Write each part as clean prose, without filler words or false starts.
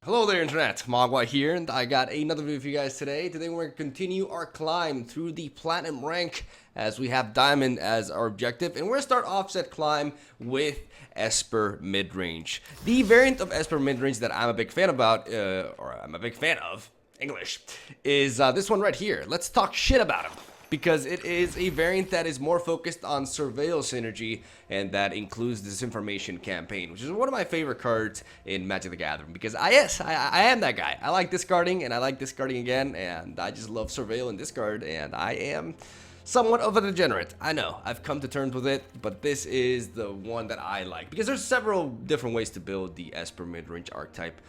Hello there, Internet. Mogwai here, and I got another video for you guys today. Today we're going to continue our climb through the Platinum rank as we have Diamond as our objective. And we're going to start off set climb with Esper midrange. The variant of Esper midrange that I'm a big fan about, English, is this one right here. Let's talk shit about him, because it is a variant that is more focused on Surveil synergy, and that includes Disinformation Campaign, which is one of my favorite cards in Magic the Gathering, because I am that guy. I like discarding, and I like discarding again, and I just love Surveil and discard, and I am somewhat of a degenerate. I know, I've come to terms with it, but this is the one that I like, because there's several different ways to build the Esper midrange archetype.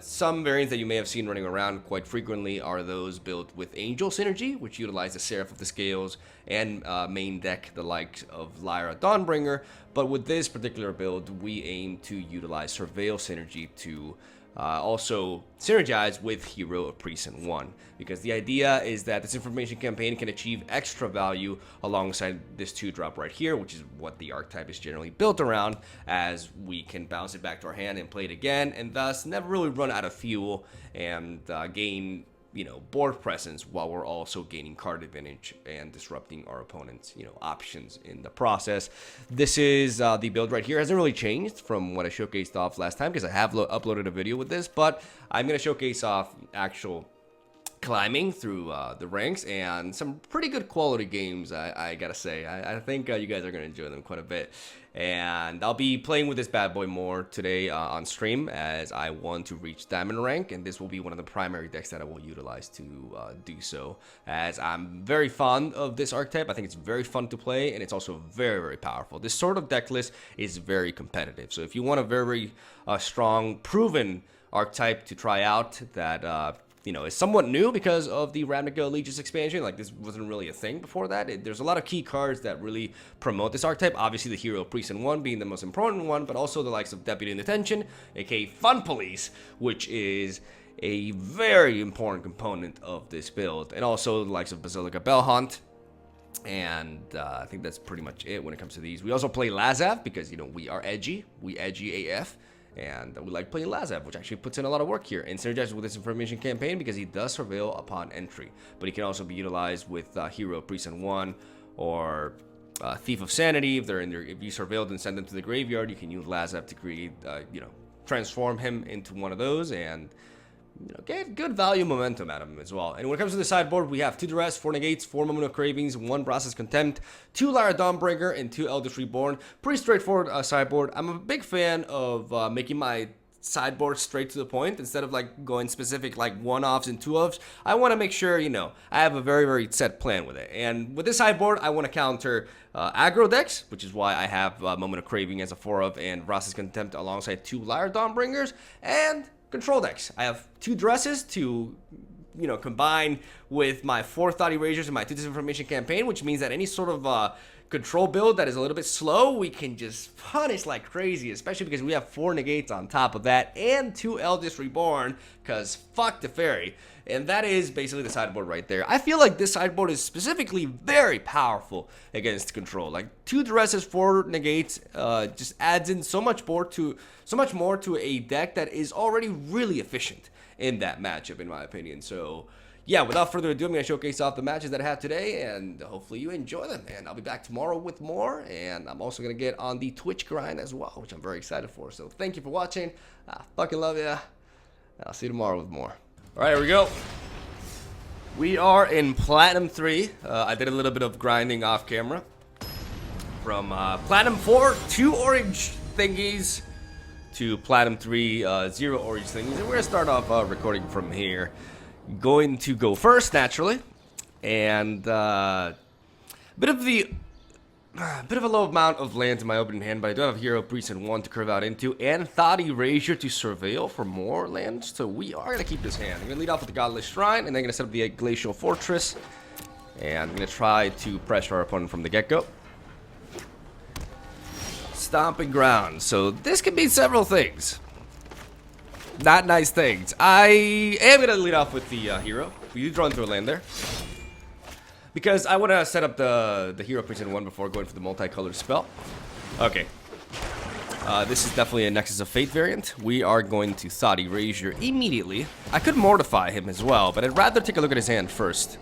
Some variants that you may have seen running around quite frequently are those built with Angel synergy, which utilize the Seraph of the Scales and main deck the likes of Lyra Dawnbringer. But with this particular build, we aim to utilize Surveil synergy to also synergize with Hero of Precinct 1, because the idea is that this information campaign can achieve extra value alongside this 2-drop right here, which is what the archetype is generally built around, as we can bounce it back to our hand and play it again, and thus never really run out of fuel and gain, you know, board presence, while we're also gaining card advantage and disrupting our opponent's, you know, options in the process. This is the build right here. Hasn't really changed from what I showcased off last time, because I have uploaded a video with this, but I'm going to showcase off actual climbing through the ranks and some pretty good quality games, I gotta say. I think you guys are gonna enjoy them quite a bit, and I'll be playing with this bad boy more today on stream, as I want to reach Diamond rank, and this will be one of the primary decks that I will utilize to do so, as I'm very fond of this archetype. I think it's very fun to play, and it's also very, very powerful. This sort of deck list is very competitive, so if you want a very strong, proven archetype to try out that you know, is somewhat new because of the Ravnica Allegiance expansion. Like, this wasn't really a thing before that. There's a lot of key cards that really promote this archetype. Obviously, the Hero of Precinct 1 being the most important one, but also the likes of Deputy in Detention, aka Fun Police, which is a very important component of this build, and also the likes of Basilica Bellhunt. And I think that's pretty much it when it comes to these. We also play Lazav because, you know, we are edgy. We edgy AF. And we like playing Lazav, which actually puts in a lot of work here, and synergizes with this information campaign because he does Surveil upon entry. But he can also be utilized with Hero of Precinct 1 or Thief of Sanity. If you surveilled and send them to the graveyard, you can use Lazav to create, you know, transform him into one of those, and you know, get good value momentum out of him as well. And when it comes to the sideboard, we have 2 Duress, 4 Negates, 4 Moment of Cravings, 1 Brass's Contempt, 2 Lyra Dawnbringer, and 2 Eldritch Reborn. Pretty straightforward sideboard. I'm a big fan of making my sideboard straight to the point instead of like going specific like 1-offs and 2-offs. I want to make sure, you know, I have a very, very set plan with it. And with this sideboard, I want to counter aggro decks, which is why I have Moment of Craving as a 4-of and Brass's Contempt alongside 2 Lyra Dawnbringers, and control decks. I have 2 Dresses to, you know, combine with my 4 Thought Erasures and my 2 Disinformation Campaign, which means that any sort of control build that is a little bit slow, we can just punish like crazy, especially because we have 4 Negates on top of that and 2 Eldritch Reborn, because fuck the fairy. And that is basically the sideboard right there. I feel like this sideboard is specifically very powerful against control. Like 2 Duresses, 4 Negates, just adds in so much more to a deck that is already really efficient in that matchup, in my opinion. So yeah, without further ado, I'm going to showcase off the matches that I have today, and hopefully you enjoy them. And I'll be back tomorrow with more, and I'm also going to get on the Twitch grind as well, which I'm very excited for. So thank you for watching. I fucking love ya. I'll see you tomorrow with more. All right, here we go. We are in Platinum 3. I did a little bit of grinding off camera. From Platinum 4, 2 orange thingies, to Platinum 3, 0 orange thingies. And we're going to start off recording from here. Going to go first, naturally. And bit of a low amount of lands in my opening hand, but I do have Hero Precinct 1 to curve out into, and Thought Erasure to Surveil for more lands. So we are going to keep this hand. I'm going to lead off with the Godless Shrine, and then going to set up the Glacial Fortress. And I'm going to try to pressure our opponent from the get-go. Stomping Ground. So this could be several things. Not nice things. I am going to lead off with the Hero. We do draw into a land there, because I want to set up the Hero Precinct 1 before going for the multicolored spell. Okay. This is definitely a Nexus of Fate variant. We are going to Thought Erasure immediately. I could Mortify him as well, but I'd rather take a look at his hand first.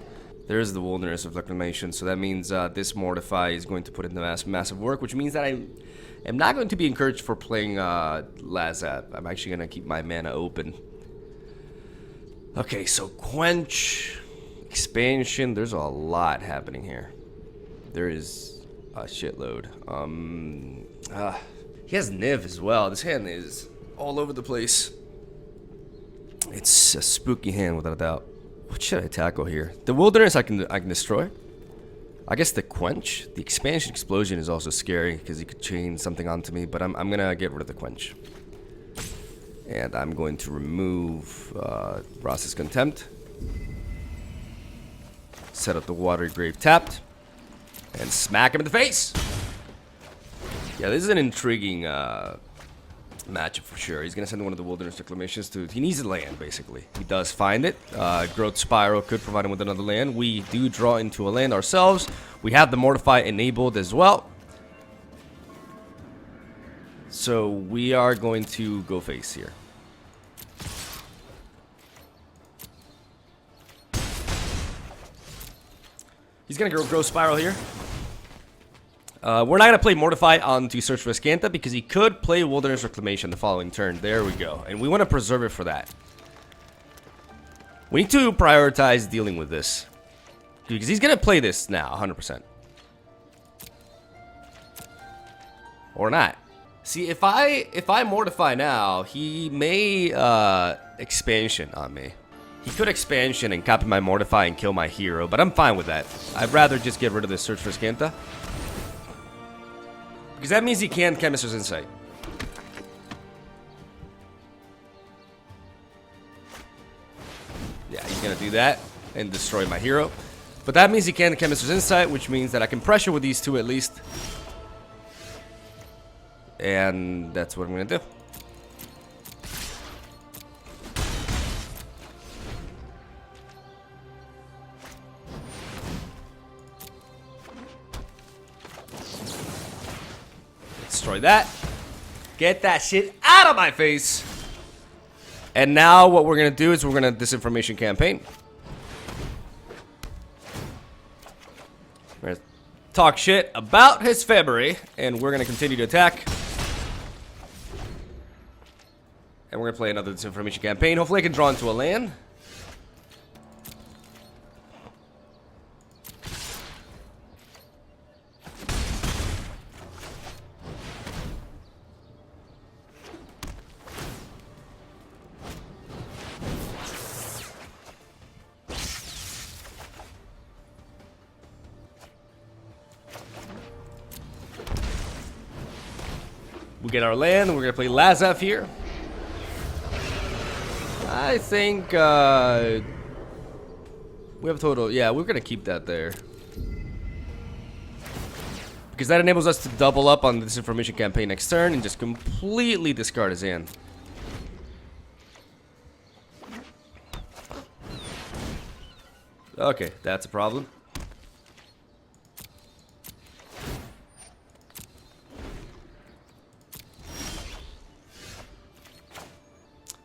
There's the Wilderness of Reclamation, so that means this Mortify is going to put in the massive work, which means that I am not going to be encouraged for playing Lazap. I'm actually going to keep my mana open. Okay, so Quench, Expansion, there's a lot happening here. There is a shitload. He has Niv as well. This hand is all over the place. It's a spooky hand without a doubt. What should I tackle here? The Wilderness I can destroy. I guess the Quench. The Expansion Explosion is also scary because he could chain something onto me, but I'm gonna get rid of the Quench. And I'm going to remove Ross's Contempt. Set up the Watery Grave tapped. And smack him in the face! Yeah, this is an intriguing matchup for sure. He's going to send one of the Wilderness Reclamations to... He needs a land, basically. He does find it. Growth Spiral could provide him with another land. We do draw into a land ourselves. We have the Mortify enabled as well. So we are going to go face here. He's going to go Growth Spiral here. We're not going to play Mortify onto Search for Escanta because he could play Wilderness Reclamation the following turn. There we go. And we want to preserve it for that. We need to prioritize dealing with this. Because he's going to play this now, 100%. Or not. See, if I Mortify now, he may Expansion on me. He could Expansion and copy my Mortify and kill my hero, but I'm fine with that. I'd rather just get rid of this Search for Escanta. Because that means he can Chemist's Insight. Yeah, he's gonna do that and destroy my hero. But that means he can Chemist's Insight, which means that I can pressure with these two at least. And that's what I'm gonna do. Destroy that. Get that shit out of my face. And now what we're going to do is we're going to Disinformation Campaign. We're going to talk shit about his February. And we're going to continue to attack. And we're going to play another Disinformation Campaign. Hopefully I can draw into a land. We get our land, and we're going to play Lazaf here. I think, we have total, yeah, we're going to keep that there. Because that enables us to double up on this Information Campaign next turn and just completely discard his hand. Okay, that's a problem.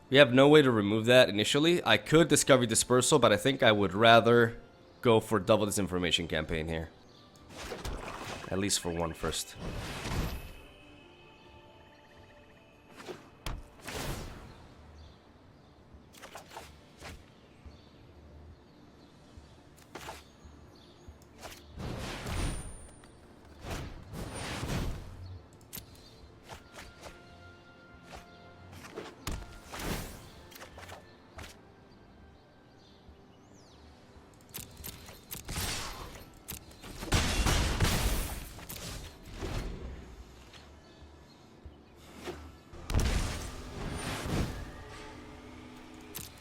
We have no way to remove that initially. I could Discovery Dispersal, but I think I would rather go for double Disinformation Campaign here. At least for one first.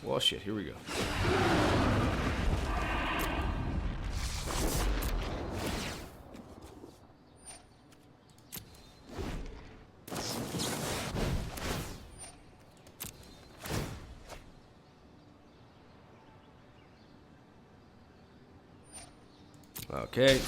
Well, shit, here we go. Okay.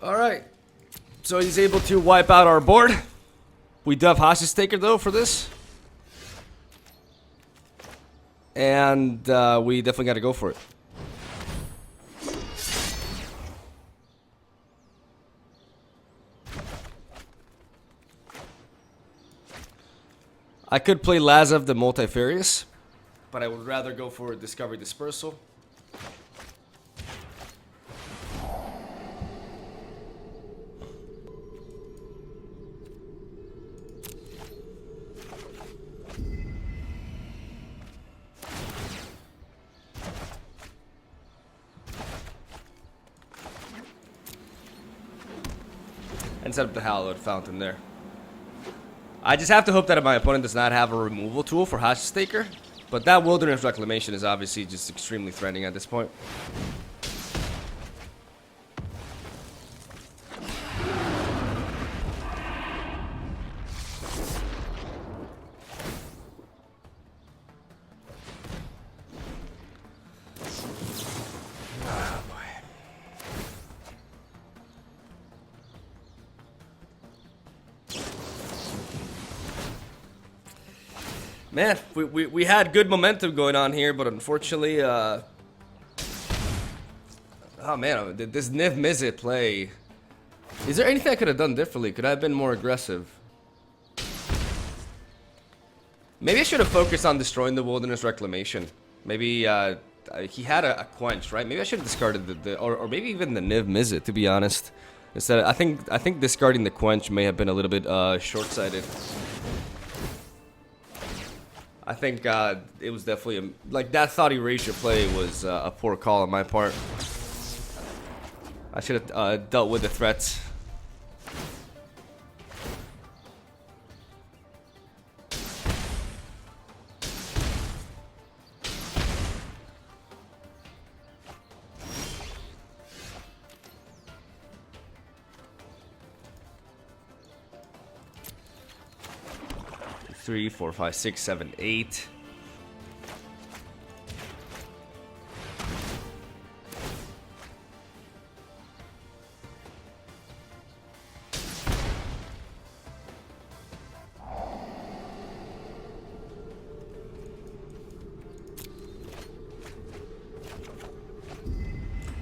Alright. So he's able to wipe out our board. We do have Hostage Taker though for this. And we definitely got to go for it. I could play Lazav the Multifarious, but I would rather go for Discovery Dispersal. And set up the Hallowed Fountain there. I just have to hope that my opponent does not have a removal tool for Hostage Taker. But that Wilderness Reclamation is obviously just extremely threatening at this point. Man, we had good momentum going on here, but unfortunately, oh man, this Niv Mizzet play. Is there anything I could have done differently? Could I have been more aggressive? Maybe I should have focused on destroying the Wilderness Reclamation. Maybe he had a quench, right? Maybe I should have discarded or maybe even the Niv Mizzet, to be honest. Instead, I think discarding the quench may have been a little bit short-sighted. I think it was definitely like that thought erasure play was a poor call on my part. I should have dealt with the threats. Three, four, five, six, seven, eight.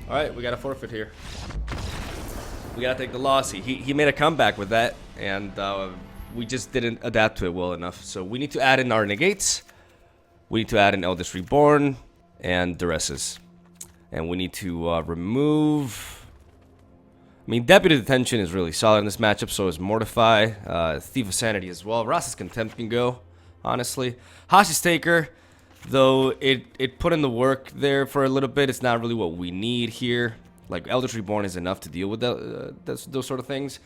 All right, we got a forfeit here. We gotta take the loss. He made a comeback with that, and we just didn't adapt to it well enough. So we need to add in our negates. We need to add in Eldest Reborn and Duresses. And we need to remove... I mean, Deputy Detention is really solid in this matchup, so is Mortify. Thief of Sanity as well. Ross's Contempt can go, honestly. Hostage Taker, though it put in the work there for a little bit. It's not really what we need here. Like, Eldest Reborn is enough to deal with those sort of things.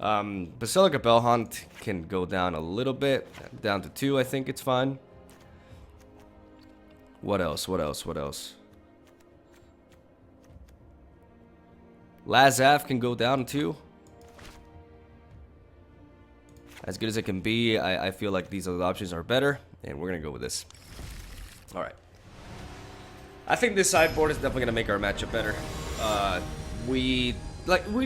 Basilica Bellhunt can go down a little bit, down to 2. I think it's fine. What else? Lazav can go down to 2. As good as it can be, I feel like these other options are better, and we're gonna go with this. All right. I think this sideboard is definitely gonna make our matchup better. We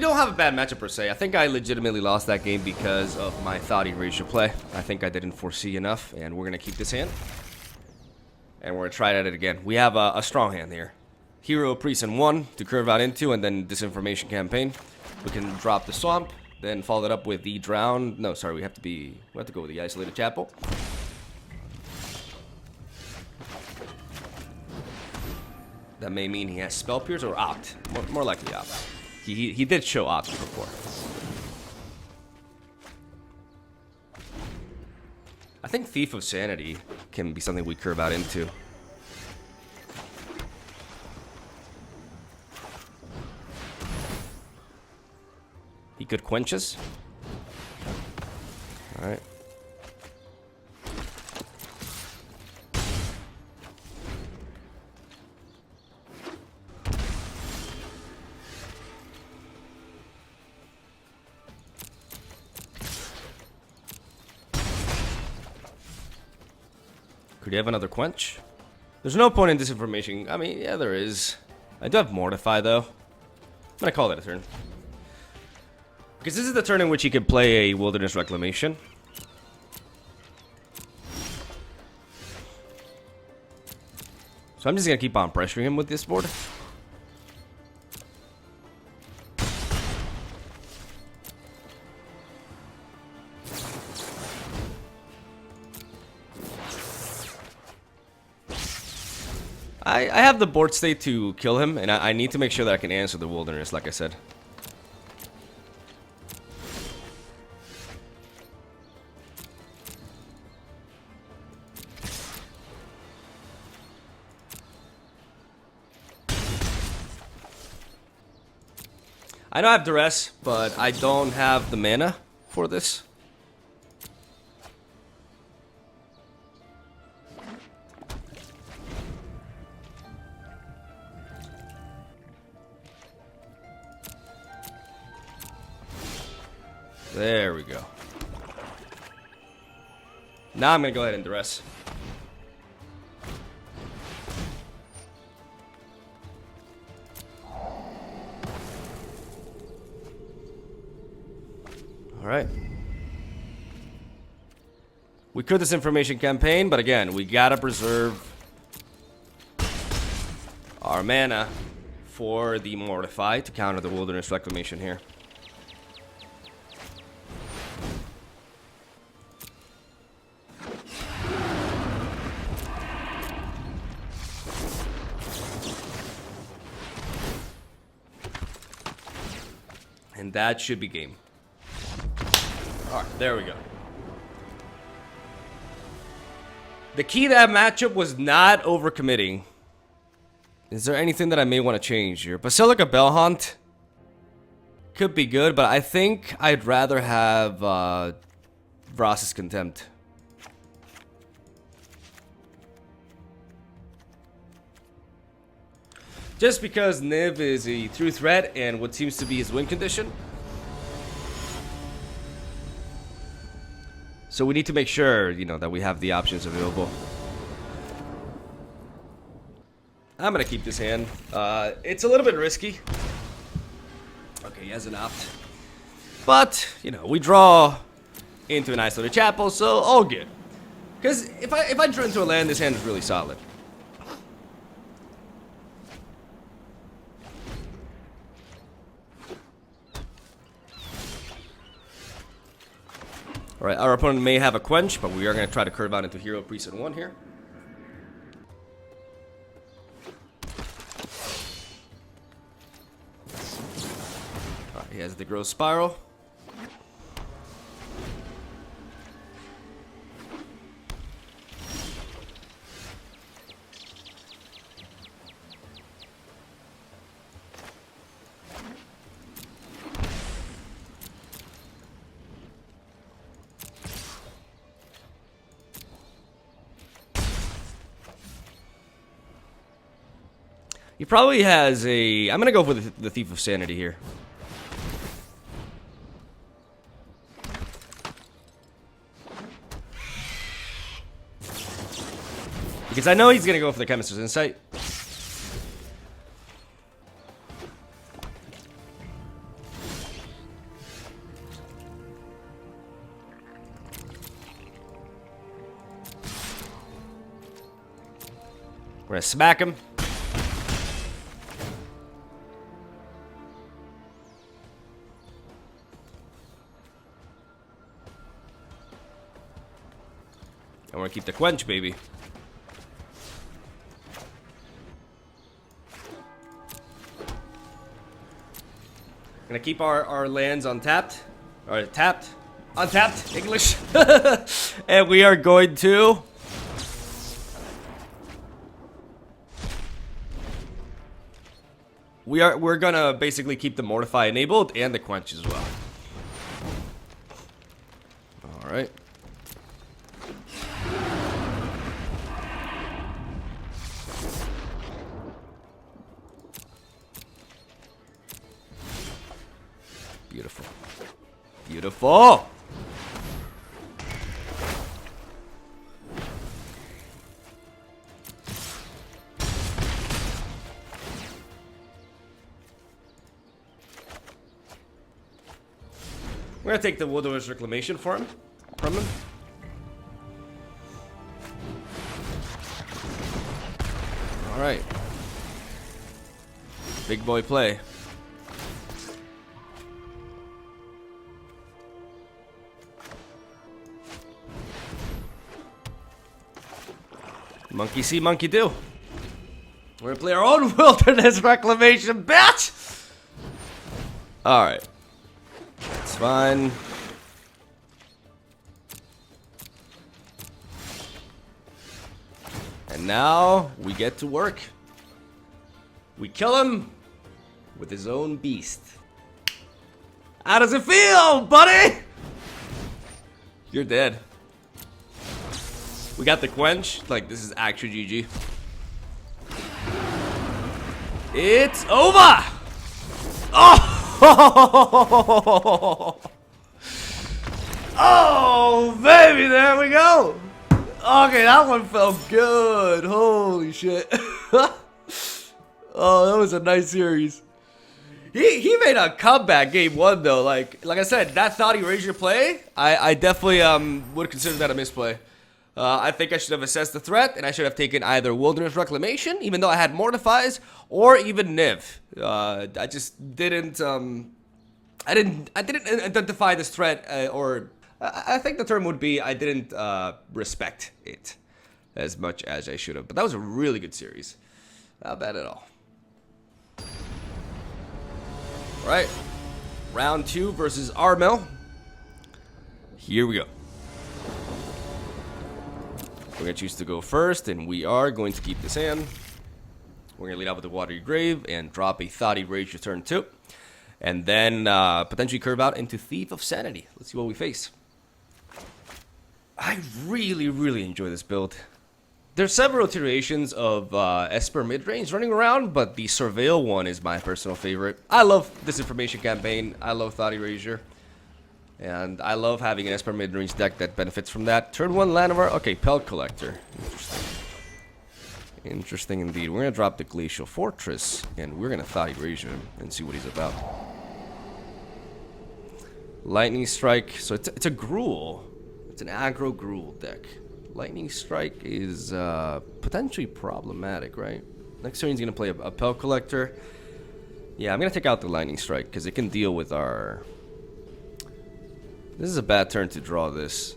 don't have a bad matchup per se. I think I legitimately lost that game because of my thought erasure play. I think I didn't foresee enough, and we're gonna keep this hand. And we're gonna try it at it again. We have a strong hand here. Hero, Priest, and 1 to curve out into, and then Disinformation Campaign. We can drop the Swamp, then follow it up with the Drown. No, sorry, we have to go with the Isolated Chapel. That may mean he has Spell Pierce or Opt. More likely Opt. He did show Opt before. I think Thief of Sanity can be something we curve out into. He could quench us. Alright. Could you have another quench? There's no point in Disinformation. I mean, yeah, there is. I do have Mortify, though. I'm gonna call that a turn. Because this is the turn in which he could play a Wilderness Reclamation. So I'm just going to keep on pressuring him with this board. I have the board state to kill him, and I need to make sure that I can answer the Wilderness, like I said. I know I have Duress, but I don't have the mana for this. There we go. Now I'm going to go ahead and Duress. Alright. We could this information campaign, but again, we gotta preserve our mana for the Mortify to counter the Wilderness Reclamation here. And that should be game. Alright, there we go. The key to that matchup was not overcommitting. Is there anything that I may want to change here? Basilica Bellhaunt could be good, but I think I'd rather have Vrasa's Contempt. Just because Niv is a true threat and what seems to be his win condition. So we need to make sure, you know, that we have the options available. I'm gonna keep this hand. It's a little bit risky. Okay, he has an opt. But, you know, we draw into an Isolated Chapel, so all good. Because if I draw into a land, this hand is really solid. Alright, our opponent may have a Quench, but we are going to try to curve out into Hero Priest in 1 here. Alright, he has the Growth Spiral. He probably has a... I'm going to go for the Thief of Sanity here. Because I know he's going to go for the Chemist's Insight. We're going to smack him. I want to keep the Quench, baby. Gonna keep our lands untapped. Or tapped. Untapped, English. And we are going to... We're gonna basically keep the Mortify enabled and the Quench as well. Alright. Beautiful. Beautiful! We're gonna take the Wilderness Reclamation for him. From him. Alright. Big boy play. Monkey see, monkey do. We're gonna play our own Wilderness Reclamation, bitch! Alright. It's fine. And now we get to work. We kill him with his own beast. How does it feel, buddy? You're dead. We got the quench. Like, this is actually GG. It's over! Oh! Oh, baby, there we go! Okay, that one felt good. Holy shit. Oh, that was a nice series. He made a comeback game one though. Like I said, that thought erasure play, I definitely would consider that a misplay. I think I should have assessed the threat, and I should have taken either Wilderness Reclamation, even though I had Mortifies, or even Niv. I just didn't. I didn't identify this threat, or I think the term would be I didn't respect it as much as I should have. But that was a really good series. Not bad at all. All right, round 2 versus Armel. Here we go. We're going to choose to go first, and we are going to keep this hand. We're going to lead out with the Watery Grave and drop a Thought Erasure turn 2. And then potentially curve out into Thief of Sanity. Let's see what we face. I really, really enjoy this build. There's several iterations of Esper midrange running around, but the Surveil one is my personal favorite. I love Disinformation Campaign. I love Thought Erasure. And I love having an Esper midrange deck that benefits from that. Turn 1 Llanowar. Okay, Pelt Collector. Interesting. Interesting indeed. We're going to drop the Glacial Fortress, and we're going to Thought Erasure him and see what he's about. Lightning Strike. So it's a Gruul. It's an aggro Gruul deck. Lightning Strike is potentially problematic, right? Next turn he's going to play a Pelt Collector. Yeah, I'm going to take out the Lightning Strike because it can deal with our... This is a bad turn to draw this.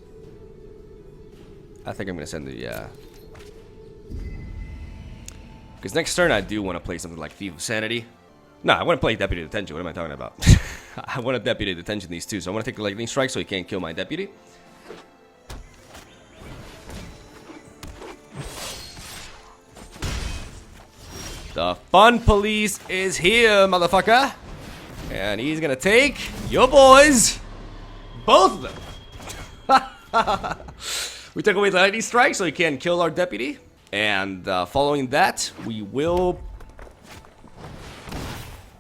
I think I'm going to send it, yeah. Because next turn I do want to play something like Thief of Sanity. No, I want to play Deputy Detention. What am I talking about? I want to Deputy Detention these two. So I want to take the Lightning Strike so he can't kill my Deputy. The Fun Police is here, motherfucker. And he's going to take your boys. Both of them. We took away the Lightning Strike so he can't kill our Deputy. And following that, we will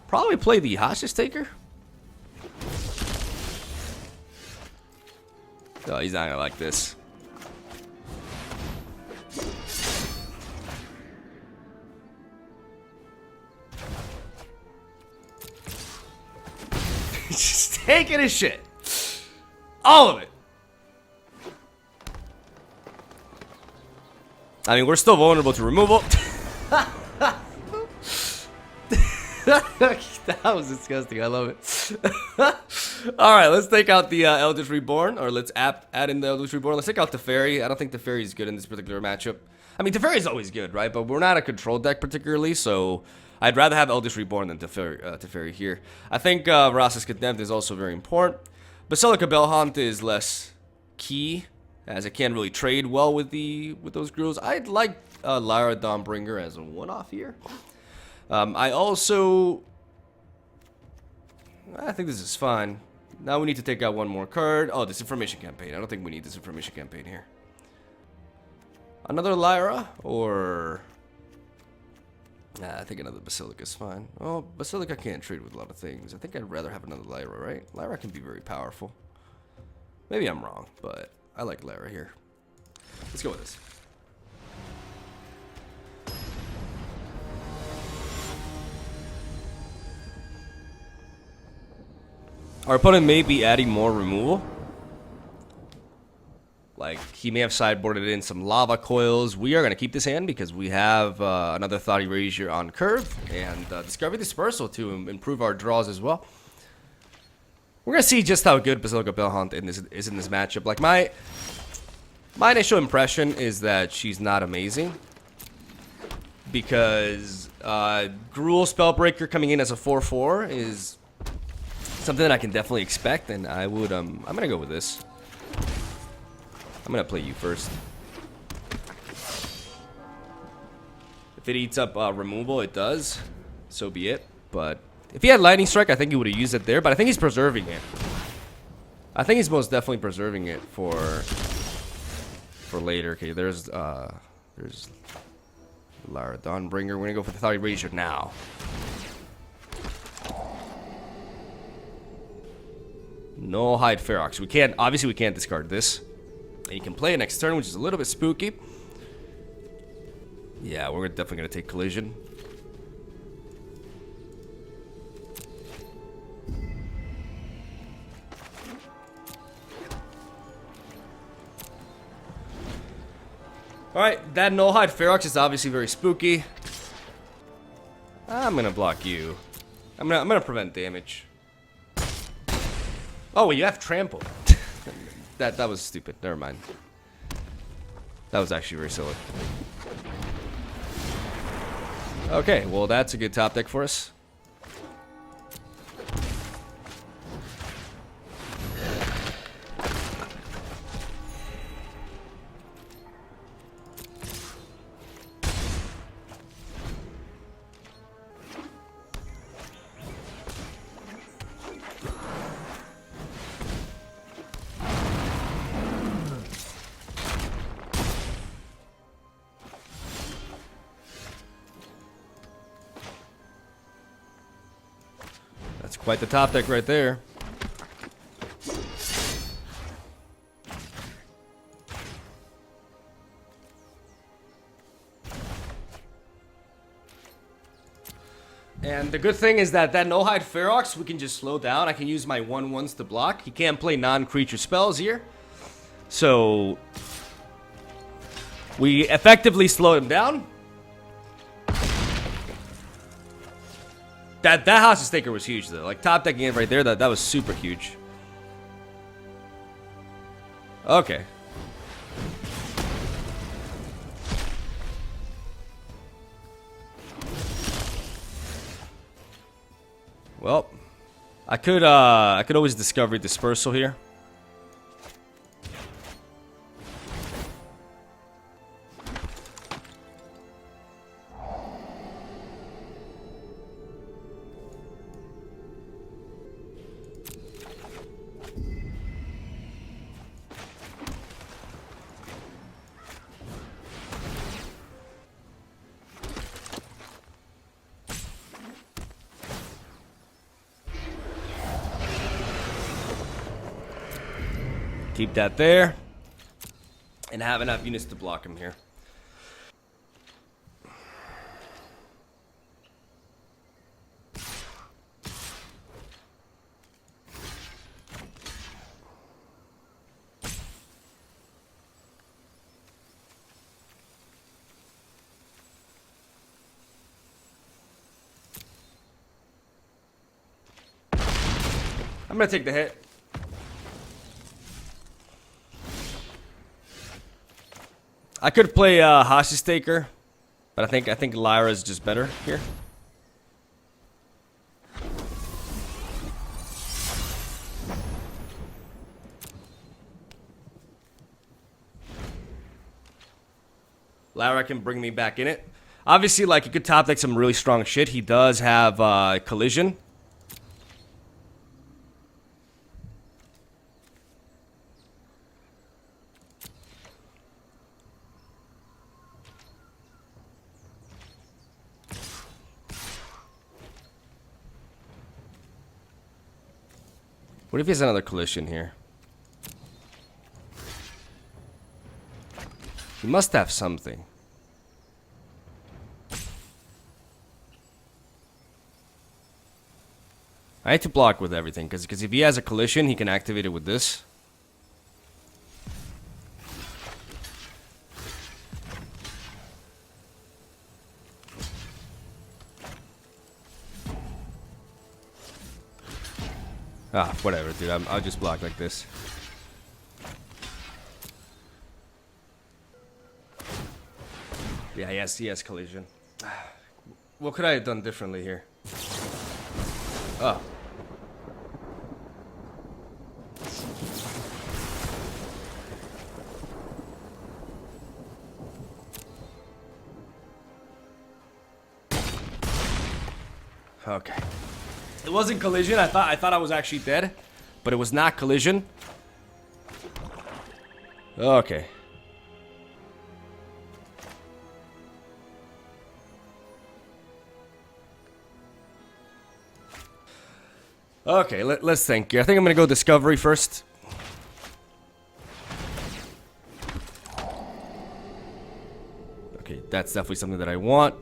probably play the Hostage Taker. Oh, he's not going to like this. He's just taking his shit. All of it. I mean, we're still vulnerable to removal. That was disgusting. I love it. Alright, let's take out the Eldritch Reborn. Or let's add in the Eldritch Reborn. Let's take out the Fairy. I don't think the Fairy is good in this particular matchup. I mean, the Fairy is always good, right? But we're not a control deck particularly, so I'd rather have Eldritch Reborn than Teferi here. I think Vraska's Condemned is also very important. Basilica Bellhaunt is less key, as it can't really trade well with those Gruuls. I'd like Lyra Dawnbringer as a one-off here. I think this is fine. Now we need to take out one more card. Oh, Disinformation Campaign. I don't think we need Disinformation Campaign here. Another Lyra, or... Nah, I think another Basilica is fine. Oh, Basilica can't trade with a lot of things. I think I'd rather have another Lyra, right? Lyra can be very powerful. Maybe I'm wrong, but I like Lyra here. Let's go with this. Our opponent may be adding more removal. Like, he may have sideboarded in some lava coils. We are going to keep this hand because we have another Thought Erasure on curve. And Discovery Dispersal to improve our draws as well. We're going to see just how good Basilica Bellhunt is in this matchup. Like, my initial impression is that she's not amazing. Because Gruul Spellbreaker coming in as a 4/4 is something that I can definitely expect. And I would, I'm going to go with this. I'm gonna play you first. If it eats up removal, it does. So be it. But if he had Lightning Strike, I think he would have used it there. But I think he's preserving it. I think he's most definitely preserving it for later. Okay, there's Lara Dawnbringer. We're gonna go for the Thought Erasure now. No Hide Ferox. We can't. Obviously, we can't discard this. And you can play it next turn, which is a little bit spooky. Yeah, we're definitely going to take Collision. Alright, that No Hide Ferox is obviously very spooky. I'm going to block you. I'm gonna prevent damage. Oh, wait, you have Trample. That was stupid. Never mind. That was actually very silly. Okay, well that's a good top deck for us. That's quite the top deck right there. And the good thing is that No Hide Ferox, we can just slow down. I can use my 1/1s to block. He can't play non-creature spells here. So we effectively slow him down. That Hostage Taker was huge though. Like top decking it right there, that was super huge. Okay. Well, I could always Discovery Dispersal here. Keep that there. And have enough units to block him here. I'm gonna take the hit. I could play Hostage Taker, but I think Lyra is just better here. Lyra can bring me back in it. Obviously, like, he could top deck some really strong shit. He does have Collision. What if he has another Collision here? He must have something. I need to block with everything, because if he has a collision, he can activate it with this. Ah, whatever, dude. I'll just block like this. Yeah, he has collision. What could I have done differently here? Oh. Okay. It wasn't collision. I thought I was actually dead, but it was not collision. Okay. Okay, let's think. I think I'm gonna go Discovery first. Okay, that's definitely something that I want.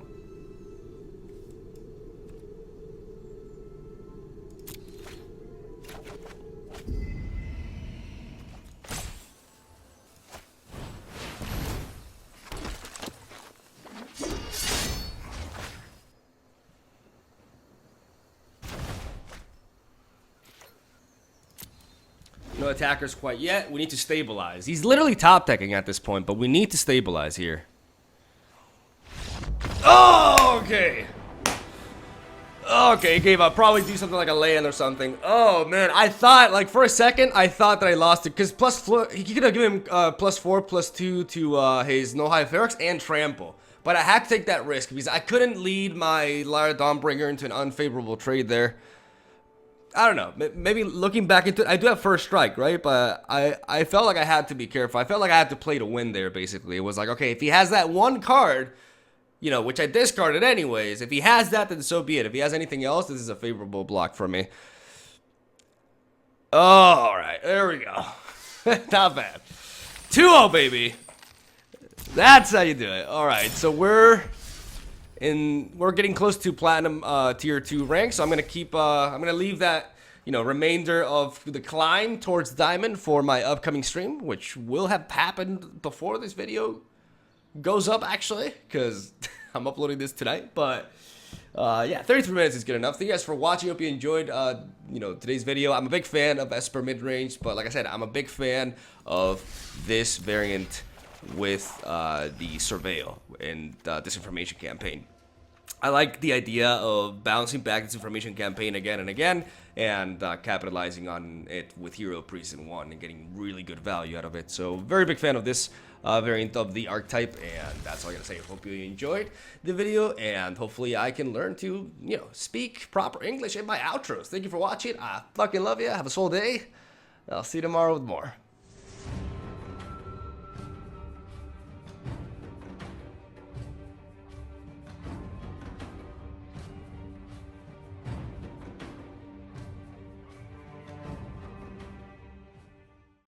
No attackers quite yet. We need to stabilize. He's literally top decking at this point, but we need to stabilize here. Oh, okay. Okay, he gave up. Probably do something like a lay-in or something. Oh, man. I thought, like, for a second, I thought that I lost it. Because he could have given him +4, +2 to his No High Ferox and Trample. But I had to take that risk because I couldn't lead my Lyra Dawnbringer into an unfavorable trade there. I don't know. Maybe looking back into it, I do have first strike, right? But I felt like I had to be careful. I felt like I had to play to win there, basically. It was like, okay, if he has that one card, you know, which I discarded anyways, if he has that, then so be it. If he has anything else, this is a favorable block for me. Oh, all right. There we go. Not bad. 2-0, baby. That's how you do it. All right. So we're getting close to platinum tier 2 rank, so I'm gonna leave that, you know, remainder of the climb towards diamond for my upcoming stream, which will have happened before this video goes up, actually, because I'm uploading this tonight. But yeah, 33 minutes is good enough. Thank you guys for watching. Hope you enjoyed you know, today's video. I'm a big fan of Esper mid-range, but like I said, I'm a big fan of this variant with the Surveil and disinformation campaign. I like the idea of bouncing back this information campaign again and again, and capitalizing on it with Hero Priest in 1 and getting really good value out of it. So very big fan of this variant of the archetype, and that's all I gotta say. Hope you enjoyed the video, and hopefully I can learn to, you know, speak proper English in my outros. Thank you for watching. I fucking love you. Have a soul day. I'll see you tomorrow with more.